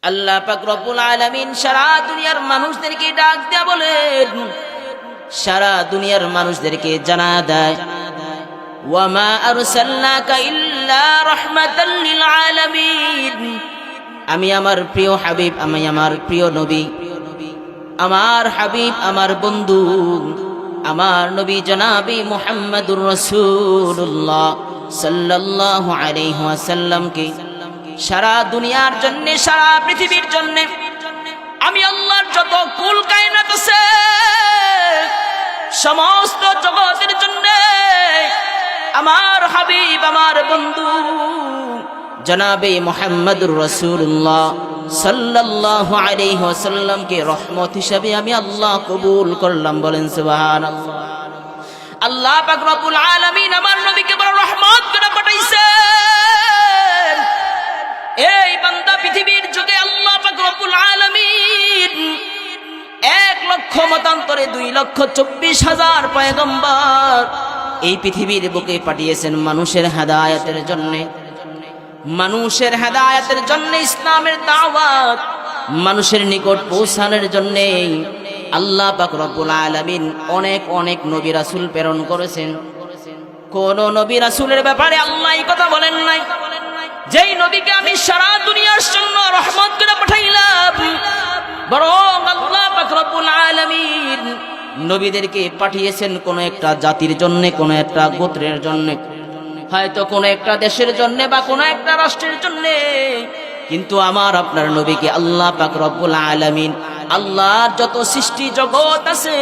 আল্লাহ পাক রব্বুল আলামিন সারা দুনিয়ার মানুষদেরকে ডাক দেয়া বলেন, সারা দুনিয়ার মানুষদেরকে জানা দেয়, ওয়ামা আরসালনাকা ইল্লা রাহমাতাল লিল আলামিন। আমি আমার প্রিয় হাবিব, আমি আমার প্রিয় নবী, আমার হাবিব, আমার বন্ধু, আমার নবী জনাবি মুহাম্মদুর রাসূলুল্লাহ সাল্লাল্লাহু আলাইহি ওয়াসাল্লামকে সারা দুনিয়ার জন্য, সারা পৃথিবীর জন্য, আমি আল্লাহর যত কুল কায়নাত আছে সমস্ত জগতের জন্য আমার হাবিব, আমার বন্ধু জনাবে মুহাম্মদুর রাসূলুল্লাহ সাল্লাল্লাহু আলাইহি ওয়াসাল্লামকে রহমত হিসেবে আমি আল্লাহ কবুল করলাম। বলেন সুবহানাল্লাহ। আল্লাহ পাক রব্বুল আলামিন আমার নবীকে বড় রহমত করে পাঠাইছেন। এই বান্দা পৃথিবীর যুগে আল্লাহ পাক রব্বুল আলামিন 1,00,000 মতান্তরে 2,24,000 পয়গম্বর এই পৃথিবীর বুকে পাঠিয়েছেন মানুষের হেদায়েতের জন্য, মানুষের হেদায়েতের জন্য, ইসলামের দাওয়াত মানুষের নিকট পৌঁছানোর জন্য আল্লাহ পাক রব্বুল আলামিন অনেক অনেক নবী রাসূল প্রেরণ করেছেন। কোন নবী রাসূলের ব্যাপারে আল্লাহ এই কথা বলেন নাই যেই নবীকে আমি সারা দুনিয়ার জন্য রহমত করে পাঠাইলাম, বরং আল্লাহ পাক রব্বুল আলামিন নবীদেরকে পাঠিয়েছেন কোন একটা জাতির জন্য, কোন একটা গোত্রের জন্য, হয়তো কোন একটা দেশের জন্য বা কোন একটা রাষ্ট্রের জন্য। কিন্তু আমার আপনার নবীকে আল্লাহ পাক রব্বুল আলামিন আল্লাহর যত সৃষ্টি জগৎ আছে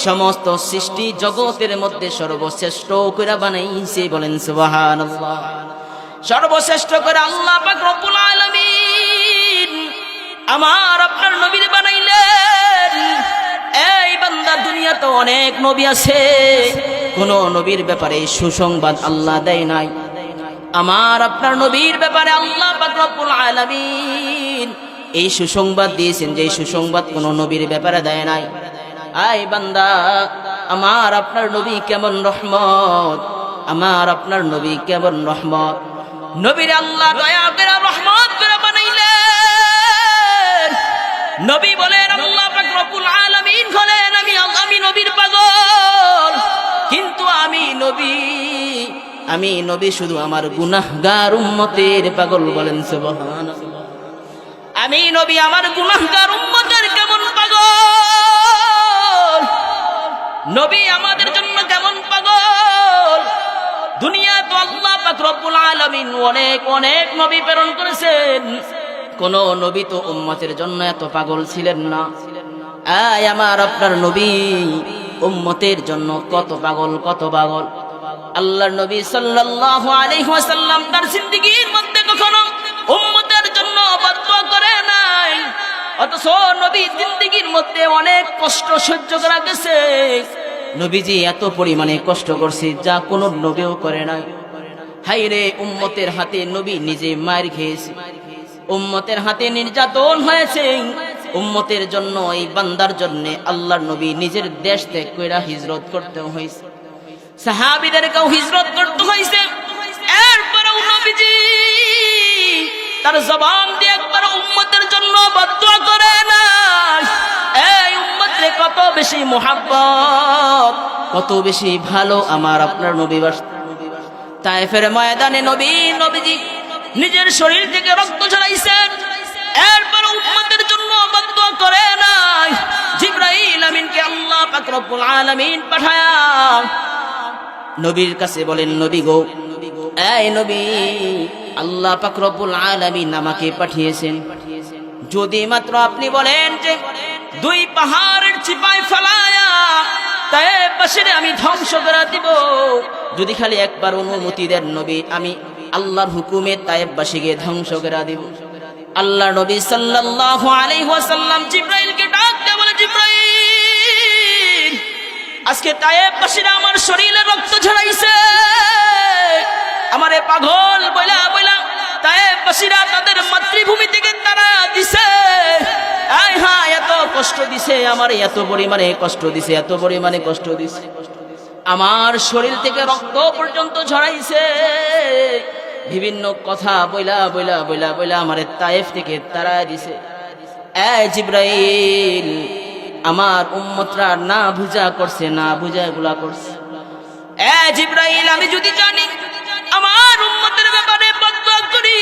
সমস্ত সৃষ্টি জগতের মধ্যে সর্বশ্রেষ্ঠ করে বানাইছে। বলেন সুবহানাল্লাহ। সর্বশ্রেষ্ঠ করে আল্লাহ পাক রব্বুল আলামিন আমার আপনার নবীর বানাইলেন। এই বান্দা দুনিয়াতে অনেক নবী আছে, কোন নবীর ব্যাপারে সুসংবাদ আল্লাহ দেয় নাই। আমার আপনার নবীর ব্যাপারে আল্লাহ পাক রব্বুল আলামিন এই সুসংবাদ দিয়েছেন যে সুসংবাদ কোন নবীর ব্যাপারে দেয় নাই। আই বান্দা, আমার আপনার নবী কেমন রহমত, আমার আপনার নবী কেমন রহমত। নবীর আল্লাহ দয়া করে রহমত করে বানাইলেন। নবী বলেন আল্লাহ পাক রব্বুল আলামিন বলেন আমি নবীর পাগল, কিন্তু আমি নবী শুধু আমার গুনাহগার উম্মতের পাগল। বলেন সুবহানাল্লাহ। আমি নবী আমার গুনাহগার উম্মতের কেমন পাগল, নবী আমাদের জন্য কেমন পাগল। দুনিয়া তো আল্লাহ পাক রব্বুল আলামিন অনেক অনেক নবী প্রেরণ করেছেন, কোন নবী তো উম্মতের জন্য এত পাগল ছিলেন না। আয় আমার আপনার নবী উম্মতের জন্য কত পাগল, কত পাগল। আল্লাহর নবী সাল্লাল্লাহু আলাইহি ওয়াসাল্লাম তার জিন্দেগীর মধ্যে কখনো উম্মতের জন্য বদদুয়া করে নাই, অথচ নবী জিন্দেগীর মধ্যে অনেক কষ্ট সহ্য করা গেছে। নবীজি এত পরিমাণে কষ্ট করছে যা কোন নবীও করে নাই। হায়রে, উম্মতের হাতে নবী নিজে মার খেয়েছে, উম্মতের হাতে নির্যাতন হয়েছে। উম্মতের জন্য, এই বান্দার জন্য আল্লাহর নবী নিজের দেশ ত্যাগ করে হিজরত করতে হয়েছে, সাহাবীদেরকেও হিজরত করতে হয়েছে। এরপরেও নবীজি তার জবান দিয়ে একবার উম্মতের জন্য বদদুয়া করে না। এই উম্মতরে কত বেশি মুহাব্বত, কত বেশি ভালো আমার আপনার নবী। তায়েফের ময়দানে নবীজি নিজের শরীর থেকে রক্ত ঝরাইছেন, এরপর উম্মতের জন্য বদদুয়া করে নাই। জিবরাইল আমিনকে আল্লাহ পাক রব্বুল আলামিন পাঠায়া নবীর কাছে বলেন, নবী গো, এই নবী, আল্লাহ পাক রব্বুল আলামিন আমাকে পাঠিয়েছেন, যদি মাত্র আপনি বলেন যে 2 পাহাড়ের চিপায় ফেলায়া তায়েফবাসীরে আমি ধ্বংস করে দিব, যদি খালি একবার অনুমতি দেন নবী, আমি আল্লাহর হুকুমে তায়েফবাসীকে ধ্বংস করে দিব। আল্লাহ নবী সাল্লাল্লাহু আলাইহি ওয়াসাল্লাম জিবরাইলকে ডাক দিয়ে বলে, জিবরাইল, আজকে তায়েফবাসীরা আমার শরীরে রক্ত ঝরাইছে, আমারে পাগল বইলা তায়েফবাসীরা তাদের মাতৃভূমি থেকে তারা দিছে। আয় হ্যাঁ, এত কষ্ট দিছে আমার, এত পরিমাণে কষ্ট দিছে, এত পরিমাণে কষ্ট দিছে, আমার শরীর থেকে রক্ত পর্যন্ত ঝরাইছে। বিভিন্ন কথা বইলা বইলা বইলা বইলা আমার তায়েফ থেকে তাড়ায় দিছে। এ জিব্রাইল, আমার উম্মতরা না বুঝা করছে, না বুঝা এগুলা করছে। এ জিব্রাইল, আমি যদি জানি আমার উম্মতের ব্যাপারে বদদুয়া করি,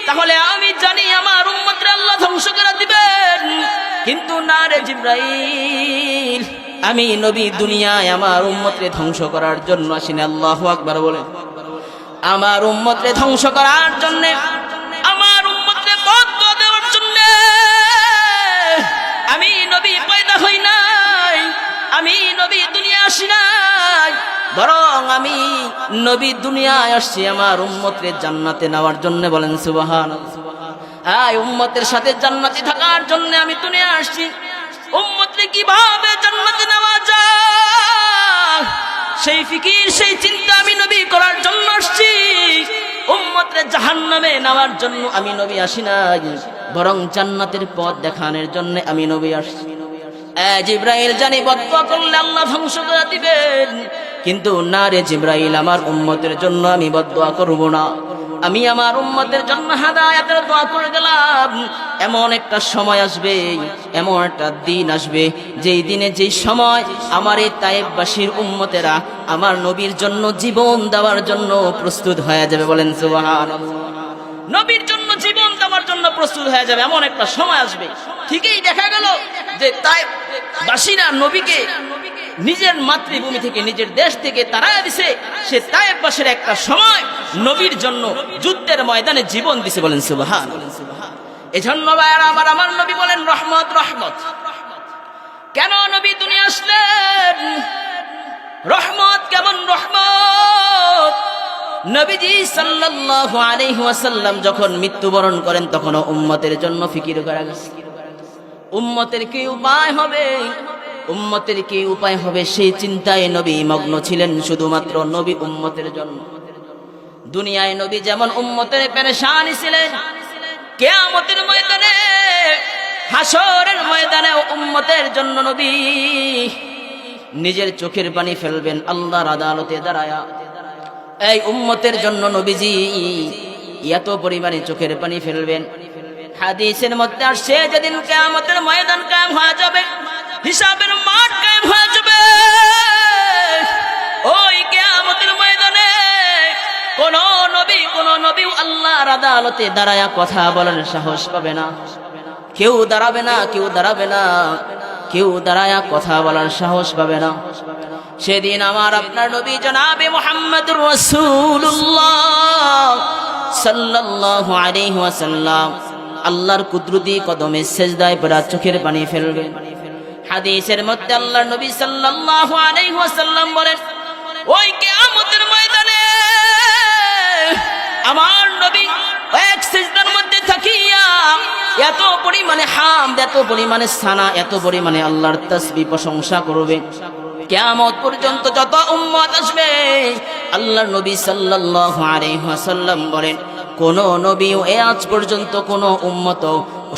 তাহলে আমি জানি আমার উম্মতরা আল্লাহ ধ্বংস করে দিবেন। কিন্তু না রে জিব্রাইল, আমি নবী দুনিয়ায় আমার উম্মতকে ধ্বংস করার জন্য আসিনি। আল্লাহু আকবার বলেন। আমার উম্মতকে ধ্বংস করার জন্য, আমার উম্মতকে বদদুয়া দেওয়ার জন্য আমি নবী পয়দা হই নাই, আমি নবী দুনিয়া আসি নাই, বরং আমি নবী দুনিয়ায় আসছি আমার উম্মতকে জান্নাতে নেওয়ার জন্য। বলেন সুবহানাল্লাহ। এই উম্মতের সাথে জান্নাতে থাকার জন্য আমি দুনিয়া আসছি। উম্মতকে কিভাবে জান্নাতে নেওয়া যায় সেই ফিকির, সেই চিন্তা আমি নবী করার জন্য আসছি। উম্মতকে জাহান্নামে নেওয়ার জন্য আমি নবী আসি নাই, বরং জান্নাতের পথ দেখানোর জন্য আমি নবী আসছি। জিব্রাইল, জানি বদদুয়া করলে আল্লাহ ধ্বংস করে দিবেন, কিন্তু না রে জিব্রাইল, আমার উম্মতের জন্য আমি বদদুয়া করব না। আমি আমার উম্মতের জন্য হেদায়েতের দোয়া করে গেলাম। এমন একটা সময় আসবে, এমন একটা দিন আসবে, যেই দিনে যেই সময় আমার এই তায়েফবাসীর উম্মতেরা আমার নবীর জন্য জীবন দেওয়ার জন্য প্রস্তুত হয়ে যাবে। বলেন সুবহানাল্লাহ। নবীর জন্য জীবন দেওয়ার জন্য প্রস্তুত হয়ে যাবে, এমন একটা সময় আসবে। ঠিকই দেখা গেল যে তায়েফবাসীরা নবীকে নিজের মাতৃভূমি থেকে, নিজের দেশ থেকে তাড়ায় দিছে। সে তায়েফবাসীর একটা সময় নবীর জন্য যুদ্ধের ময়দানে জীবন দিছে। বলেন সুবহানাল্লাহ। এজন্য ভাইরা আমার নবী বলেন রহমত, রহমত। কেন নবী দুনিয়া আসলেন? রহমত কেমন রহমত? নবীজি সাল্লাল্লাহু আলাইহি ওয়াসাল্লাম যখন মৃত্যুবরণ করেন, তখন উম্মতের জন্য ফিকির করা গেছে। উম্মতের কি উপায় হবে, উম্মতের কি উপায় হবে, সেই চিন্তায় নবী মগ্ন ছিলেন, শুধুমাত্র নবী উম্মতের জন্য। দুনিয়ায় নবী যেমন উম্মতের পেরেশানি ছিলেন, কিয়ামতের ময়দানে, হাসরের ময়দানে উম্মতের জন্য নবী নিজের চোখের পানি ফেলবেন আল্লাহর আদালতে দাঁড়ায়া। এই উম্মতের জন্য নবীজি এত পরিমাণে চোখের পানি ফেলবেন। হাদিসের মধ্যে আসছে, যেদিন কিয়ামতের ময়দান কায়েম হয়ে যাবে, হিসাবের মাঠ কায়েম হয়ে যাবে, ওই কিয়ামতের ময়দানে কোন নবী আল্লাহর আদালতে দাঁড়ায়া কথা বলার সাহস পাবে না। কেউ দাঁড়াবে না, কেউ দাঁড়াবে না, কেউ দাঁড়ায়া কথা বলার সাহস পাবে না। সেদিন আমার আপনার নবী জনাবে মুহাম্মদুর রাসূলুল্লাহ সাল্লাল্লাহু আলাইহি ওয়াসাল্লাম আল্লাহর কুদরতি কদমে সিজদায় পড়া চোখের পানি ফেলবেন। হাদিসের মধ্যে আল্লাহর নবী সাল্লাল্লাহু আলাইহি ওয়াসাল্লাম বলেন, ওই কিয়ামতের ময়দানে আমার নবী এক সিজদার মধ্যে থাকিয়া এত পরিমাণে হামদ, এত পরিমাণে সানা, এত পরিমাণে আল্লাহর তাসবিহ প্রশংসা করবে। কিয়ামত পর্যন্ত যত উম্মত আসবে, আল্লাহর নবী সাল্লাল্লাহু আলাইহি ওয়াসাল্লাম বলেন, কোন নবীও আজ পর্যন্ত কোন উম্মত,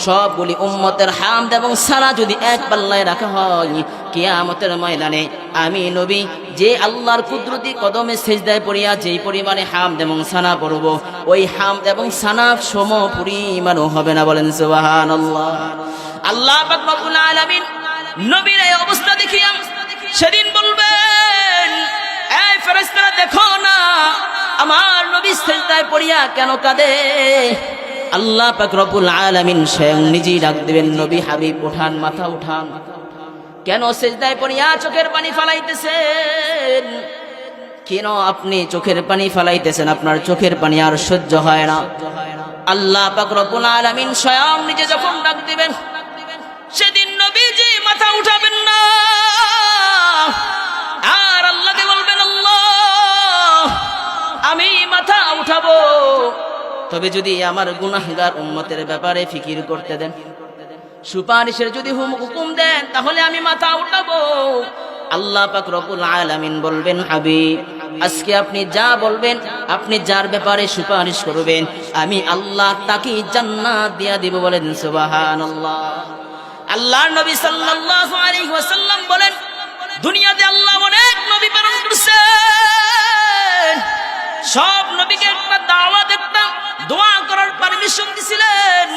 সবগুলি উম্মতের হামদ এবং সানা যদি এক পাল্লায় রাখা হয়, কিয়ামতের ময়দানে আমি নবী যে আল্লাহর কুদরতি কদমে সিজদায় পড়িয়া যেই পরিমাণে হামদ এবং সানা পড়ব, ওই হামদ এবং সানা সম পরিমাণও হবে না। বলেন সুবহানাল্লাহ। আল্লাহ পাক রব্বুল আলামিন নবীর এই অবস্থা দেখিয়া সেদিন বলবেন, এই ফেরেশতারা দেখো না আমার নবী সিজদায় পড়িয়া কেন কাঁদে। আল্লাহ পাক রব্বুল আলামিন স্বয়ং নিজেই ডাক দিবেন, নবী হাবিব উঠান, মাথা উঠান, কেন সিজদায় পড়িয়া চোখের পানি ফালাইতেছেন? কেন আপনি চোখের পানি ফালাইতেছেন? আপনার চোখের পানি আর সহ্য হয় না। আল্লাহ পাক রব্বুল আলামিন স্বয়ং নিজে যখন ডাক দিবেন, সেদিন নবীজি মাথা উঠাবেন না, আর আল্লাহকে বলবেন, আল্লাহ আমি মাথা উঠাবো, তবে যদি আমার গুনাহগার উম্মতের ব্যাপারে ফিকির করতে দেন, সুপারিশের যদি হুকুম দেন, তাহলে আমি মাথা উঠাবো। আল্লাহ পাক রব্বুল আলামিন বলবেন, হাবিব আজকে আপনি যা বলবেন, আপনি যার ব্যাপারে সুপারিশ করবেন, আমি আল্লাহ তাকে জান্নাত দিয়া দিব। বলেন সুবহানাল্লাহ। আল্লাহর নবী সাল্লাল্লাহু আলাইহি ওয়াসাল্লাম বলেন, দুনিয়াতে আল্লাহ অনেক নবী প্রেরণ করেছেন, সব নবীকে একটা দাওয়াত, একটা দোয়া করার পারমিশন দিছিলেন।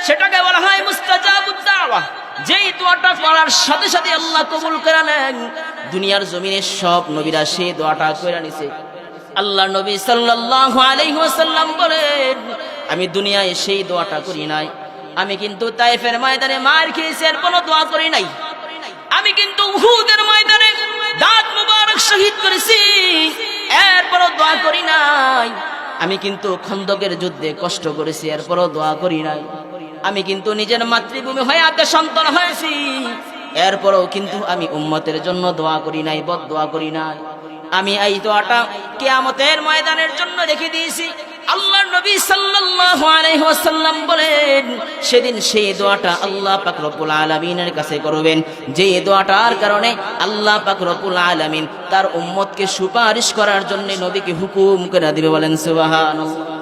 সেটাকে বলা হয় মুস্তাজাবুদ দাওয়া। যেই দোয়াটা করার সাথে সাথে আল্লাহ কবুল করে নেন। দুনিয়ার জমিনে সব নবীরা সেই দোয়াটা করে নিছে। আল্লাহ নবী সাল্লাল্লাহু আলাইহি ওয়াসাল্লাম বলেন, আমি দুনিয়ায় সেই দোয়াটা করি নাই। আমি কিন্তু তায়েফের ময়দানে মার খেয়েছি, এর কোনো দোয়া করি নাই। আমি কিন্তু উহুদের ময়দানে দাঁত মুবারক শহীদ করেছি, এরপরও দোয়া করি নাই। আমি কিন্তু খন্দকের যুদ্ধে কষ্ট করেছি, এরপরও দোয়া করি নাই। আমি কিন্তু নিজের মাতৃভূমি হয়ে আগে সন্তান হয়েছি, এরপরও কিন্তু আমি উম্মতের জন্য দোয়া করি নাই, বদদোয়া করি নাই। আমি এই দোয়াটা কিয়ামতের ময়দানের জন্য রেখে দিয়েছি। আল্লাহর নবী সাল্লাল্লাহু আলাইহি ওয়াসাল্লাম বলেন, সেদিন সেই দোয়াটা আল্লাহ পাক রব্বুল আলামিনের কাছে করবেন, যে দোয়াটার কারণে আল্লাহ পাক রব্বুল আলামিন তার উম্মতকে সুপারিশ করার জন্য নবীকে হুকুম করে দিবে। বলেন সুবহানাল্লাহ।